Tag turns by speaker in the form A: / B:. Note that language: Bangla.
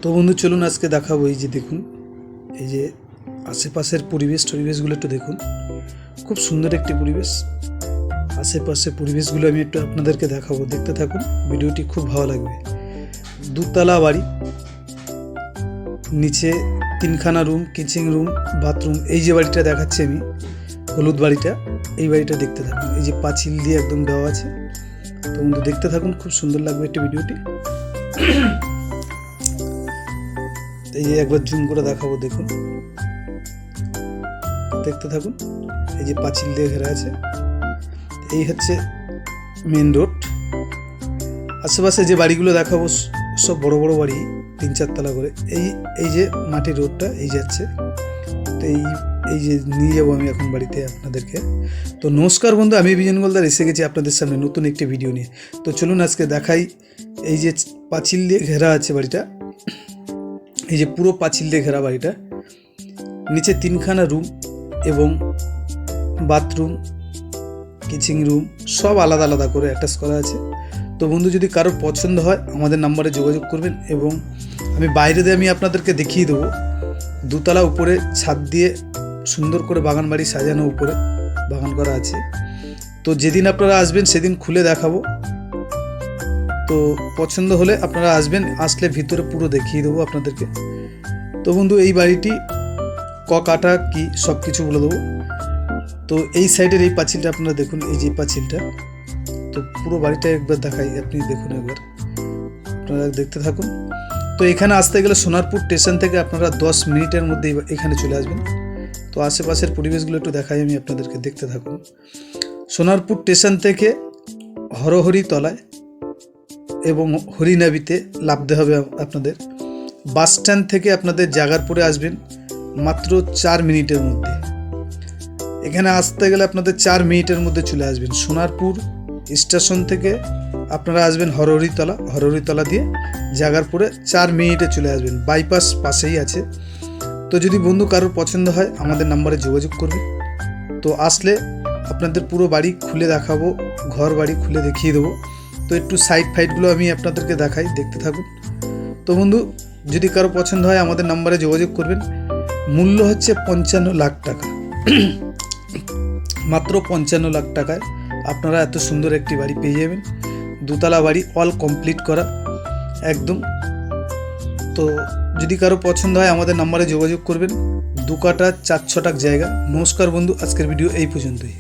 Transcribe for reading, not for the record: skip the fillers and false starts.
A: তো বন্ধু চলুন আজকে দেখাবো। এই যে দেখুন, এই যে আশেপাশের পরিবেশগুলো একটু দেখুন, খুব সুন্দর একটি পরিবেশ। আশেপাশের পরিবেশগুলো আমি একটু আপনাদেরকে দেখাবো, দেখতে থাকুন, ভিডিওটি খুব ভালো লাগবে। দুতলা বাড়ি, নিচে 3খানা রুম, কিচেন রুম, বাথরুম। এই যে বাড়িটা দেখাচ্ছি আমি, হলুদ বাড়িটা, এই বাড়িটা দেখতে থাকুন। এই যে পাঁচিল দিয়ে একদম দেওয়া আছে। তো বন্ধু দেখতে থাকুন, খুব সুন্দর লাগবে একটি ভিডিওটি। এই যে একবার জুম করে দেখাবো, দেখুন, দেখতে থাকুন। এই যে পাঁচিল দিয়ে ঘেরা আছে, এই হচ্ছে মেন রোড। আশেপাশে যে বাড়িগুলো দেখাবো সব বড় বড় বাড়ি, 3-4 তলা করে। এই যে মাটির রোডটা এই যাচ্ছে। তো এই যে নিয়ে যাবো আমি এখন বাড়িতে আপনাদেরকে। তো নমস্কার বন্ধু, আমি বিজন গোলদার এসে গেছি আপনাদের সামনে নতুন একটি ভিডিও নিয়ে। তো চলুন আজকে দেখাই। এই যে পাঁচিল দিয়ে ঘেরা আছে বাড়িটা, এই যে পুরো পাঁচিল দিয়ে ঘেরা বাড়িটা, নিচে 3খানা রুম এবং বাথরুম, কিচেন রুম সব আলাদা আলাদা করে অ্যাটাচ করা আছে। তো বন্ধু যদি কারোর পছন্দ হয় আমাদের নাম্বারে যোগাযোগ করবেন, এবং আমি বাইরে দিয়ে আমি আপনাদেরকে দেখিয়ে দেবো। দুতলা উপরে ছাদ দিয়ে সুন্দর করে বাগান বাড়ি সাজানো, উপরে বাগান করা আছে। তো যেদিন আপনারা আসবেন সেদিন খুলে দেখাবো। তো পছন্দ হলে আপনারা আসবেন, আসলে ভিতরে পুরো দেখিয়ে দেবো আপনাদেরকে। তো বন্ধু এই বাড়িটি কাটা কি সব কিছু বলে দেবো। তো এই সাইডের এই পাঁচিলটা আপনারা দেখুন, এই যে পাঁচিলটা, তো পুরো বাড়িটা একবার দেখাই, আপনি দেখুন একবার, আপনারা দেখতে থাকুন। তো এখানে আসতে গেলে সোনারপুর স্টেশন থেকে আপনারা 10 মিনিটের মধ্যে এখানে চলে আসবেন। তো আশেপাশের পরিবেশগুলো একটু দেখাই আমি আপনাদেরকে, দেখতে থাকুন। সোনারপুর স্টেশন থেকে হরহরি তলায় এবং হরিনাবিতে নামতে হবে আপনাদের। বাস স্ট্যান্ড থেকে আপনাদের জাগারপুরে আসবেন মাত্র 4 মিনিটের মধ্যে। এখানে আসতে গেলে আপনাদের 4 মিনিটের মধ্যে চলে আসবেন। সোনারপুর স্টেশন থেকে আপনারা আসবেন হরহরিতলা দিয়ে জাগারপুরে 4 মিনিটে চলে আসবেন, বাইপাস পাশেই আছে। তো যদি বন্ধু কারোর পছন্দ হয় আমাদের নাম্বারে যোগাযোগ করবেন। তো আসলে আপনাদের পুরো বাড়ি খুলে দেখাবো, ঘর বাড়ি খুলে দেখিয়ে দেবো। তো একটু সাইড ফাইডগুলো আমি আপনাদেরকে দেখাই, দেখতে থাকুন। তো বন্ধু যদি কারো পছন্দ হয় আমাদের নাম্বারে যোগাযোগ করবেন। মূল্য হচ্ছে 55 লাখ টাকা, মাত্র 55 লাখ টাকায় আপনারা এত সুন্দর একটি বাড়ি পেয়ে যাবেন। দুতলা বাড়ি, অল কমপ্লিট করা একদম। তো যদি কারো পছন্দ হয় আমাদের নাম্বারে যোগাযোগ করবেন। 2 কাঠা 4 ছটাক জায়গা। নমস্কার বন্ধু, আজকের ভিডিও এই পর্যন্তই।